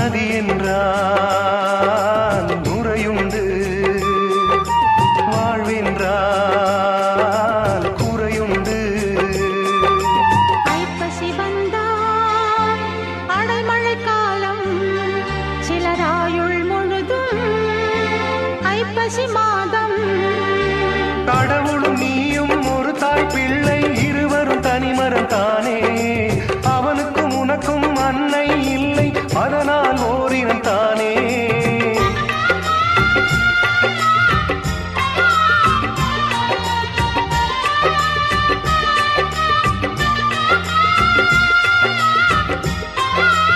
நதி என்றால் நுரையுண்டு, வாழ்வென்றால் குறையுண்டு. ஐப்பசி வந்தால் அடைமழை காலம், சிலராயுள் முழுதும் ஐப்பசி மாதம். கடவுளும் நீயும் ஒரு தாய் பிள்ளை, இருவரும் தனிமரம் தானே. அவனுக்கும் உனக்கும் அன்னை இல்லை, அதனால் ஓரினம் தானே.